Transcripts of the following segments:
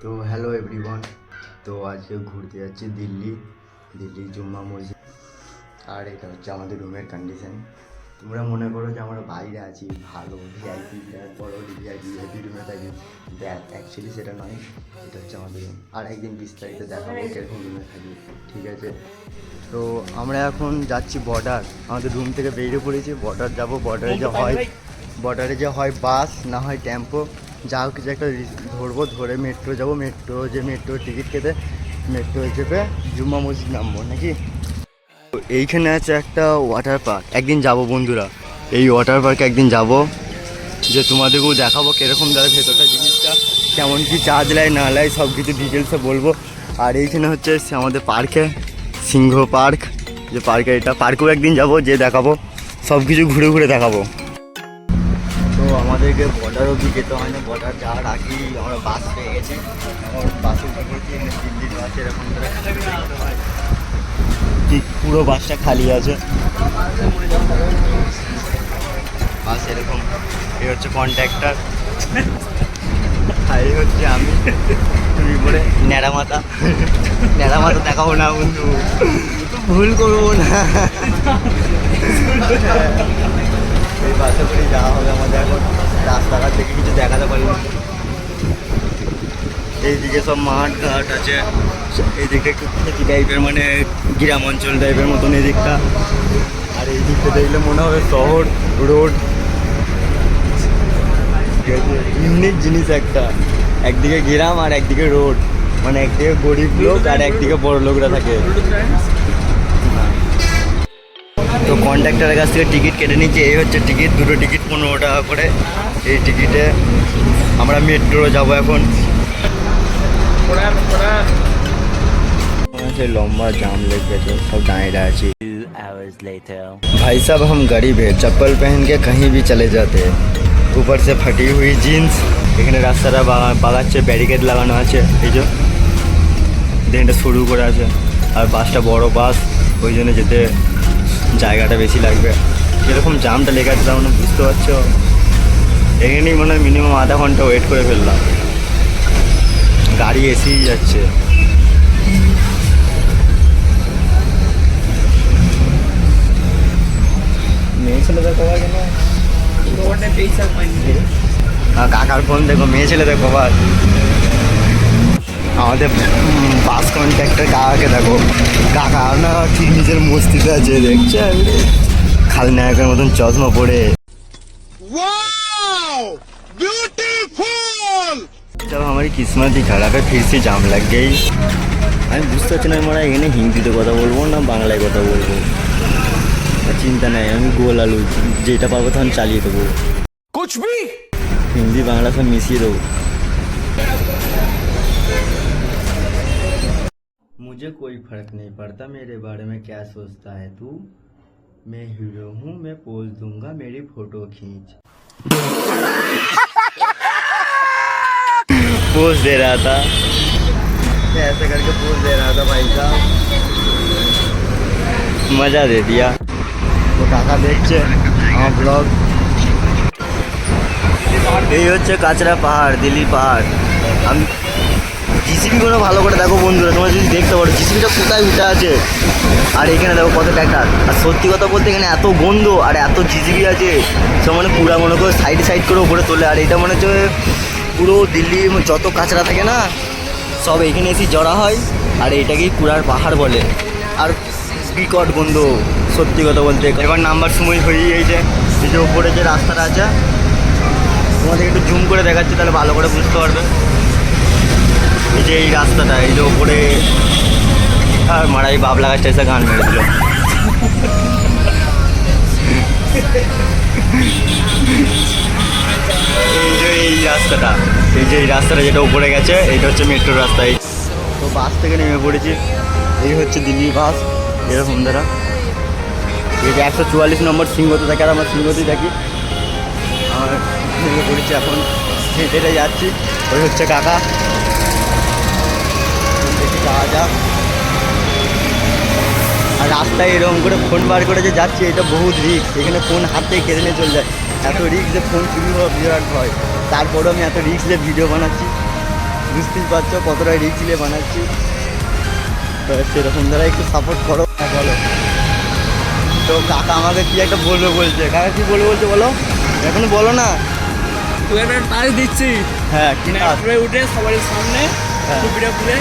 তো hello everyone, তো আজকে ঘুরতে যাচ্ছি দিল্লি জুম্মা মসজিদ। আর এটা হচ্ছে আমাদের রুমের কন্ডিশন। তোমরা মনে করো যে আমরা বাইরে আছি, ভালো ভিআইপি বড় ভিআইপি রুমে থাকি, দেখ অ্যাকচুয়ালি সেটা নয়। এটা হচ্ছে আমাদের রুম, আর একদিন বিস্তারিত দেখাবো কীরকম রুমে থাকি, ঠিক আছে? তো আমরা এখন যাচ্ছি বর্ডার, আমাদের রুম থেকে বেরিয়ে পড়েছি, বর্ডার যাব। বর্ডারে যে হয় বাস না হয় টেম্পো, যা হোক কিছু একটা ধরবো, ধরে মেট্রো যাবো, মেট্রোর টিকিট কেটে মেট্রো চেপে জুম্মা মসজিদ নামবো নাকি। তো এইখানে আছে একটা ওয়াটার পার্ক, একদিন যাব বন্ধুরা, এই ওয়াটার পার্কে একদিন যাব, যে তোমাদেরকেও দেখাবো কীরকম দাঁড়ায় ভেতরটা, জিনিসটা কেমন কি চার্জ নেয় না নেয় সব কিছু ডিটেলসে বলবো। আর এইখানে হচ্ছে আমাদের পার্কে সিংহ পার্ক, যে পার্কে এটা পার্কেও একদিন যাব, যে দেখাবো সব কিছু ঘুরে ঘুরে দেখাবো। তো আমাদেরকে বর্ডার অবধি যেতে হয় না, বর্ডার যাওয়ার আগেই আমরা বাস পেয়ে গেছি, বাসে উঠে পড়েছি। এখানে দিল্লির বাস এরকম করে ঠিক পুরো বাসটা খালি আছে, বাস এরকম। এই হচ্ছে কন্ট্রাক্টর, আর এই হচ্ছে আমি, তুমি পরে ন্যাড়া মাথা দেখাবো না বন্ধু, ভুল করবো না। এই বাসে করে যাওয়া হবে আমাদের। এখন রাস্তাঘাট থেকে কিছু দেখাতে পারবো, এইদিকে সব মাঠ ঘাট আছে, এইদিকে একটু খেতি টাইপের, মানে গ্রাম অঞ্চল টাইপের মতন এদিকটা। আর এই দিকটা দেখলে মনে হবে শহর, রোড। ইউনিক জিনিস একটা, একদিকে গ্রাম আর একদিকে রোড, মানে একদিকে গরিব লোক আর একদিকে বড় লোকরা থাকে। তো কন্ট্রাক্টরের কাছ থেকে টিকিট কেটে নিচ্ছি, এই হচ্ছে টিকিট, দুটো টিকিট 15 টাকা করে। এই টিকিটে আমরা মেট্রো যাবো এখন। সেই লম্বা জাম লেগ গেছে, সব দাঁড়িয়ে আছি। भाई साहब हम गरीब है, चप्पल पहन के कहीं भी चले जाते हैं, ऊपर से फटी हुई जीन्स। এখানে রাস্তাটা বাগাচ্ছে, ব্যারিকেড লাগানো আছে, এই যে ড্রেনটা সরু করে আছে। আর বাসটা বড় বাস, ওই জন্য যেতে জায়গাটা বেশি লাগবে। এরকম জামটা লেগে আছে, মানে বুঝতে পারছো, এখানেই মনে হয় মিনিমাম আধা ঘন্টা ওয়েট করে ফেললাম, গাড়ি এসেই যাচ্ছে। মেয়ে ছেলেদের কবার কেন কাকার ফোন দেখো, মেয়ে ছেলেদের কবার। আমাদের বাস কন্ট্রাক্টর কাকাকে দেখো, কাকা না ঠিক নিজের মস্তিতে আছে, দেখছে খালনায়কের মতন চশমা পরে। जब हमारी किस्मत ही खराब है, फिर से जाम लग गई। আমি বুঝতে পারছি না আমরা এখানে হিন্দিতে কথা বলবো না বাংলায় কথা বলবো, চিন্তা নেই, আমি গোল আলু যেটা পাবো তখন চালিয়ে দেবো, কুছ ভি হিন্দি বাংলা সব মিশিয়ে দেবো। मुझे कोई फर्क नहीं पड़ता मेरे बारे में क्या सोचता है तू, मैं हीरो हूँ, मैं पोज दूंगा, मेरी फोटो खींच। पोज दे रहा था, ऐसे करके पोज दे रहा था भाई साहब, मजा दे दिया। तो काका देखছে আমার ব্লগ। এই হচ্ছে কাচরা পাহাড়, দিল্লি পাহাড়। আমি জিসিবিগুলো ভালো করে দেখো বন্ধুরা, তোমরা যদি দেখতে পারো জিসিবিটা কোথায় উঠে আছে, আর এখানে দেখো কত ট্র্যাক্টর। আর সত্যি কথা বলতে এখানে এত গন্ধ আর এত জিসিবি আছে, সব মানে পুরা মনে করে সাইড করে উপরে তোলে। আর এটা মনে হচ্ছে পুরো দিল্লি যত কাচরা থাকে না, সব এখানে এসে জড়া হয়, আর এটাকেই কুড়ার পাহাড় বলে। আর বিকট গন্ধ সত্যি কথা বলতে। এবার নাম্বার সময় হয়েই এই যে উপরে যে রাস্তাটা আছে, তোমাদের একটু জুম করে দেখাচ্ছি, তাহলে ভালো করে বুঝতে পারবে। এই যে এই রাস্তাটা, এই যে ওপরে, আর মারাই বাবলা গাছটা এসে গান মেরে দিল। এই রাস্তাটা, এই রাস্তাটা যেটা উপরে গেছে, এইটা হচ্ছে মেট্রোর রাস্তা। তো বাস থেকে নেমে পড়েছি, এই হচ্ছে দিল্লি বাস, এরকম দ্বারা। এটা 144 নম্বর সিংহতে থাকে, আর আমরা সিংহতেই থাকি। আমার নেমে পড়েছি এখন, হেঁটে যাচ্ছি। ওই হচ্ছে কাকা, দেখি যাওয়া যাক। আর রাস্তায় এরকম করে ফোন বার করে যে যাচ্ছি, এটা বহুত রিস্ক, এখানে ফোন হাত থেকে কেড়ে নিয়ে চলে যায়। এত রিস্ক যে ফোন চুরি হওয়া বিরাট ভয়, তারপরেও আমি এত রিস্ক যে ভিডিও বানাচ্ছি। বুঝতেই পারছো কতটা রিস্ক নিয়ে বানাচ্ছি। তো সেরকম দ্বারা একটু সাপোর্ট করো। হ্যাঁ বলো। তো কাকা আমাকে কি একটা বলবে বলছে, কাকা কি বলবে বলছে বলো, এখনো বলো না। তুই একটা টাচ দিচ্ছি, হ্যাঁ কি না মেট্রোয় উঠে সবার সামনে হ্যাঁ। টুপিটা খুলে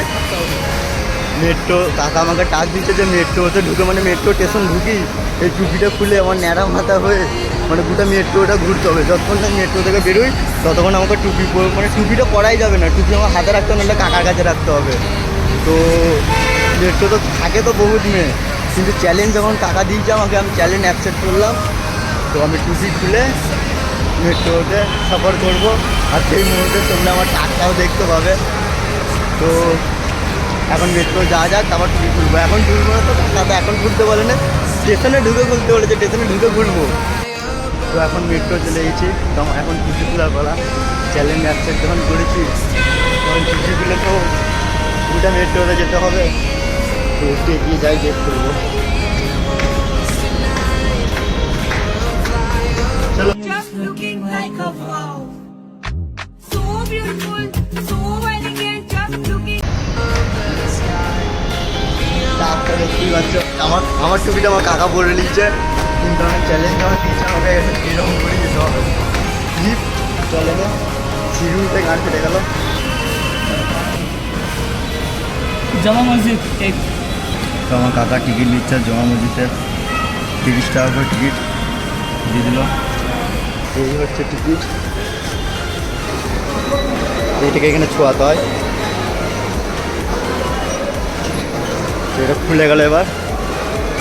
মেট্রো কাকা আমাকে টাচ দিচ্ছে যে মেট্রোতে ঢুকে মানে মেট্রো স্টেশন ঢুকি এই টুপিটা খুলে আমার ন্যাড়া মাথা হয়ে মানে গোটা মেট্রোটা ঘুরতে হবে। যতক্ষণ না মেট্রো থেকে বেরোই ততক্ষণ আমাকে টুপি মানে টুপিটা পরাই যাবে না, টুপি আমার হাতে রাখতে হবে, নাহলে কাকার কাছে রাখতে হবে। তো মেট্রো তো থাকে তো বহুত মেয়ে, কিন্তু চ্যালেঞ্জ যখন টাকা দিয়েছে আমাকে, আমি চ্যালেঞ্জ অ্যাকসেপ্ট করলাম। তো আমি টুপি খুলে মেট্রোতে সফর করবো। আর সেই মুহূর্তে তোমরা আমার টাকটাও দেখতে পাবে। তো এখন মেট্রো যাওয়া যাক, তারপর টুপি খুলবো। এখন খুলবো না তো কাকা এখন খুলতে বলে না, স্টেশনে ঢুকে খুলতে বলেছে, স্টেশনে ঢুকে খুলবো। তো এখন মেট্রো চলে গেছি, তো এখন টুপি খোলার পালা। চ্যালেঞ্জ অ্যাকসেপ্ট যখন করেছি তখন টুপি খুলে তো দুটা মেট্রোতে যেতে হবে। তো একটু এগিয়ে যাই, ডেট করবো। চলো। Just looking like a wow. So beautiful, so elegant, just looking. Doctor দেখতেই পাচ্ছ আমার টুপিটা আমার কাকা পরে নিচ্ছে, কিন্তু আমার চ্যালেঞ্জ আমার দিয়েছে আমাকে এরকম করে যেতে হবে। জিপ চলে না, সিঁড়িতে গান কেটে গেল। জামা মসজিদ তো আমার কাকা টিকিট নিচ্ছে জমা মসজিদের, 30 টাকা করে টিকিট দিয়ে দিল। এই হচ্ছে টিকিট, এইটাকে এখানে ছোঁয়াতে হয়। তো এটা খুলে গেল এবার,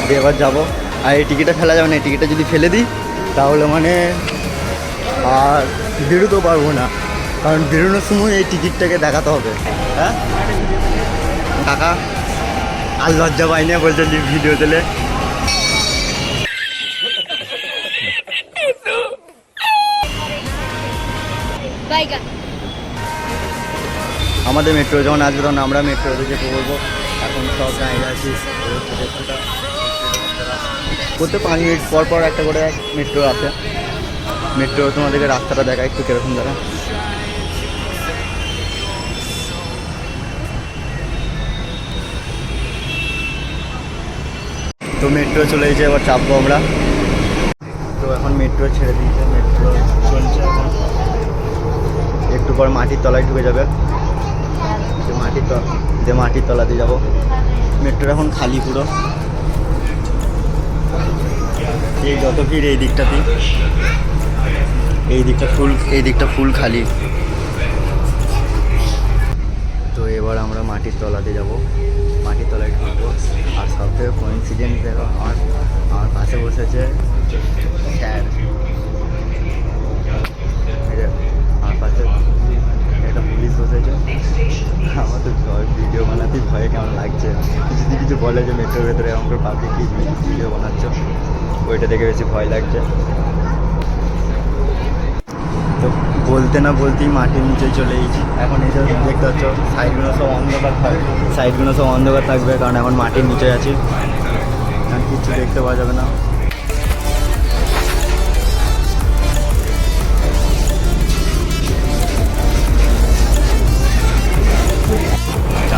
দিয়ে এবার যাবো। আর এই টিকিটটা ফেলা যাবে না, এই টিকিটটা যদি ফেলে দিই তাহলে মানে আর বেরোতেও পারবো না, কারণ বেরোনোর সময় এই টিকিটটাকে দেখাতে হবে। হ্যাঁ কাকা আর লজ্জা পাই না, বলছে ভিডিও দিলে। আমাদের মেট্রো যখন আসবে তখন আমরা মেট্রোতে যেতে বলবো। এখন সব দাঁড়িয়ে আছি, প্রত্যেক 5 মিনিট পর পর একটা করে মেট্রো আছে। মেট্রো তোমাদেরকে রাস্তাটা দেখায় একটু কীরকম দেখা। তো মেট্রো চলে এসেছে, এবার চাপবো আমরা। তো এখন মেট্রো ছেড়ে দিয়েছে, মেট্রো চলছে এখন। একটু পর মাটির তলায় ঢুকে যাবে, মাটির তলাতে যাব। মেট্রো এখন খালি পুরো, এই যত ভিড় এই দিকটাতেই, এই দিকটা ফুল খালি। তো এবার আমরা মাটির তলাতে যাব, মাটির তলায় ঢুকবো। আর সবথেকে কোইন্সিডেন্ট দেখো, আমার পাশে বসেছে স্যার, আমার পাশে একটা পুলিশ বসেছে। আমার তো ভিডিও বানাতেই ভয়ে কেমন লাগছে, যদি কিছু বলে যে মেট্রোর ভেতরে আমাকে পাবলিক কি ভিডিও বানাচ্ছ, ওইটা দেখে বেশি ভয় লাগছে। তো বলতে না বলতেই মাটির নিচে চলে গেছি। এখন এই যে দেখতে পাচ্ছ সাইডগুলো সব অন্ধকার থাকবে, কারণ এখন মাটির নিচে আছি, আর কিছু দেখতে পাওয়া যাবে না।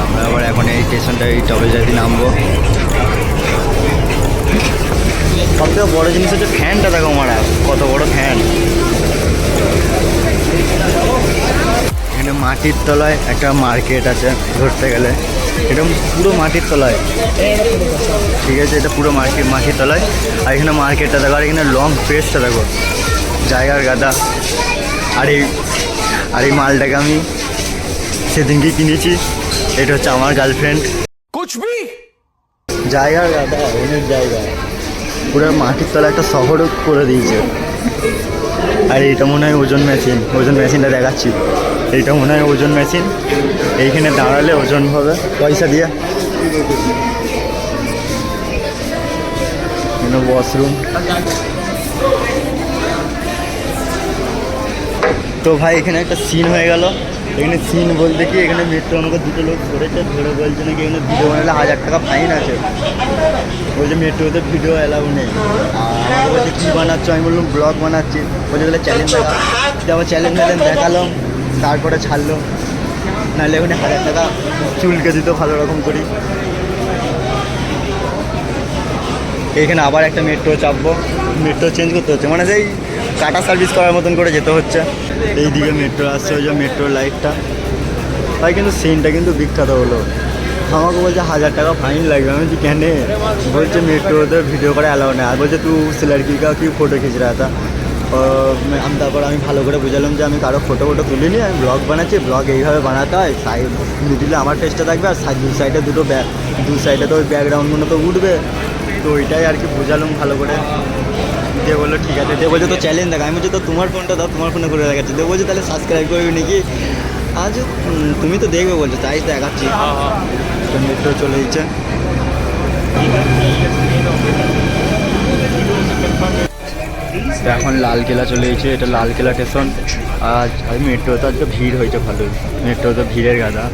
আমরা আবার এখন এই স্টেশনটা এই টবে যদি নামবো। সবথেকে বড় জিনিস হচ্ছে ফ্যানটা দেখো, মারা কত বড় ফ্যান। এখানে মাটির তলায় একটা মার্কেট আছে, ধরতে গেলে এটা পুরো মাটির তলায়, ঠিক আছে, এটা পুরো মাটির তলায়। আর এখানে মার্কেটটা দেখো, আর এখানে লং প্রেসটা দেখো, জায়গার গাদা। আর এই মালটাকে আমি সেদিনকে কিনেছি, এটা হচ্ছে আমার গার্লফ্রেন্ড। জায়গার গাদা, অনেক জায়গা, পুরো মাটির তলায় একটা শহরও করে দিয়েছে। আর এইটা মনে হয় ওজন মেশিনটা দেখাচ্ছি, এইটা মনে হয় ওজন মেশিন। এইখানে দাঁড়ালে ওজন হবে পয়সা দিয়ে। ওয়াশরুম। তো ভাই এখানে একটা সিন হয়ে গেল। এখানে সিন বলতে কি, এখানে মেট্রো আমাকে দুটো লোক ধরেছে, ধরে বলছে নাকি এখানে ভিডিও বানালে 1000 টাকা ফাইন আছে। বলছে মেট্রোতে ভিডিও অ্যালাউ নেই। আর আমাকে বলছে কী বানাচ্ছ, আমি বললাম ব্লগ বানাচ্ছি। বলছে তাহলে চ্যালেঞ্জ দেখা, আবার চ্যালেঞ্জ দেখালাম, তারপরে ছাড়লো। নাহলে ওখানে 1000 টাকা চুলকে দিত ভালো রকম করি। এখানে আবার একটা মেট্রো চাপবো, মেট্রো চেঞ্জ করতে হচ্ছে, মানে সেই টাটা সার্ভিস করার মতন করে যেতে হচ্ছে। এইদিকে মেট্রো আসছে, ওই যে মেট্রোর লাইটটা ভাই, কিন্তু সিনটা কিন্তু বিখ্যাত হলো। আমাকে বলছে 1000 টাকা ফাইন লাগবে। আমি বলছি কেন? বলছে মেট্রোতে ভিডিও করা অ্যালাউ নেই। আর বলছে তুই লড়কি কা কি ফটো খিচ রা থা। তারপর আমি ভালো করে বুঝালাম যে আমি কারো ফটো তুলিনি, আমি ব্লগ বানাচ্ছি, ব্লগ এইভাবে বানাতে হয়, সাইড মিডিলে আমার ফেসটা থাকবে আর দু সাইডে দু সাইডে তো ওই ব্যাকগ্রাউন্ডগুলো তো উঠবে। তো ওইটাই আর কি বুঝালাম ভালো করে। দিয়ে বললো ঠিক আছে। দিয়ে বলছে তো চ্যালেঞ্জ দেখা। আমি বলছি তো তোমার ফোনটা দাও, তোমার ফোনে করে দেখাচ্ছি। দিয়ে বলছে তাহলে সাবস্ক্রাইব করবি নাকি? আজ তুমি তো দেখবে বলছো, তাই দেখাচ্ছি। তো মেট্রো চলে দিচ্ছে। তো এখন লালকেলা চলে এসেছে, এটা লালকেলা স্টেশন। আর মেট্রোতে আজকে ভিড় হয়েছে ভালোই, মেট্রোতে ভিড়ের গাদা।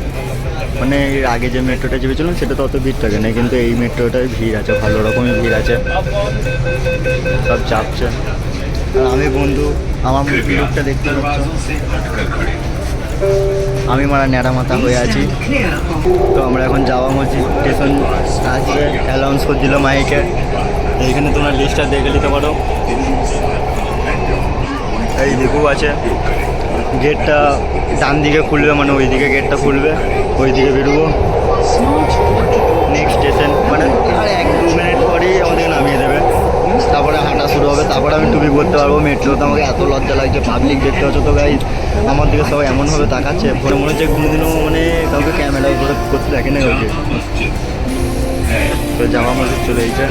মানে এর আগে যে মেট্রোটা চেপেছিলাম সেটা তো অত ভিড় থাকে না, কিন্তু এই মেট্রোটায় ভিড় আছে, ভালো রকমই ভিড় আছে, সব চাপছে। আর আমি বন্ধু, আমার লুকটা দেখতে পাচ্ছ, আমি মারা ন্যাড়া মাথা হয়ে আছি। তো আমরা এখন জামা মসজিদ স্টেশন আসবে, অ্যানাউন্স করে দিল মাইকে। এইখানে তোমরা লিস্টটা দেখে নিতে পারো। এই দিকেও আছে, গেটটা ডান দিকে খুলবে, মানে ওই দিকে গেটটা খুলবে, ওই দিকে বেরোবো। নেক্সট স্টেশন মানে আর 1-2 মিনিট পরেই আমাদের নামিয়ে দেবে, তারপরে হাঁটা শুরু হবে। তারপরে আমি টুপি পরতে পারবো। মেট্রোতে আমাকে এত লজ্জা লাগছে, পাবলিক দেখতে হচ্ছে তো গাইজ, আমার দিকে সবাই এমনভাবে তাকাচ্ছে, মনে হচ্ছে কোনোদিনও মানে কাউকে ক্যামেরা করে করতে দেখে না ওকে। তো জামা মসজিদ চলে এসেছে।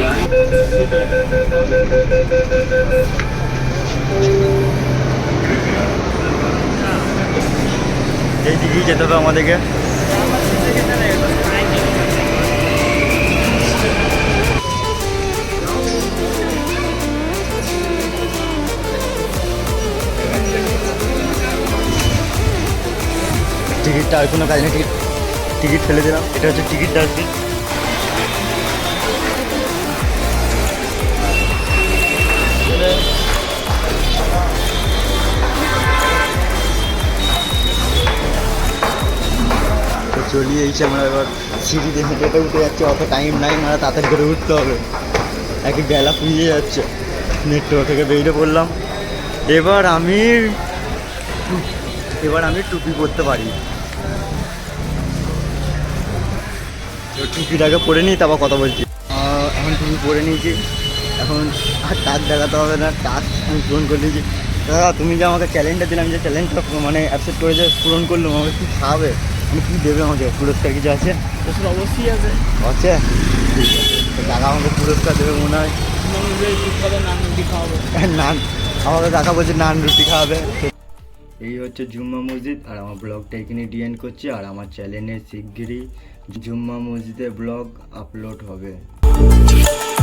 এই দিকেই যেতে হবে আমাদেরকে। টিকিটটা আর কোনো কাজ নেই, টিকিট ফেলে দিলাম। এটা হচ্ছে টিকিট ডাস্টবিন। তো চলিয়ে এসে আমরা এবার সিঁড়ি দিয়ে হেঁটে উঠে যাচ্ছি, অত টাইম নাই, মানে তাড়াতাড়ি করে উঠতে হবে, একে বেলা ফুরিয়ে যাচ্ছে। মেট্রো থেকে বেরিয়ে পড়লাম। এবার আমি টুপি পরতে পারি। তো টুপিটাকে পরে নিই, তারপর কথা বলছি। এখন টুপি পরে নিয়েছি, এখন আর টাক দেখাতে হবে না, টাক আমি পূরণ করে নিয়েছি। দাদা তুমি যে আমাকে চ্যালেঞ্জটা দিলাম, যে চ্যালেঞ্জটা মানে অ্যাকসেপ্ট করে যে পূরণ করলাম, আমাকে কী খাওয়াবে, মানে কী দেবে আমাকে? পুরস্কার কিছু আছে? ওষুধ অবশ্যই আছে। আছে, ঠিক আছে। তো কাকা আমাকে পুরস্কার দেবে মনে হয়। নান রুটি খাওয়াবো। নান, আমাকে কাকা বলছে নান রুটি খাওয়াবে। এই হচ্ছে জুম্মা মসজিদ, আর আমার ব্লগটা এখানে ডিএন্ড করছি। আর আমার চ্যানেলে শিগগিরই জুম্মা মসজিদের ব্লগ আপলোড হবে।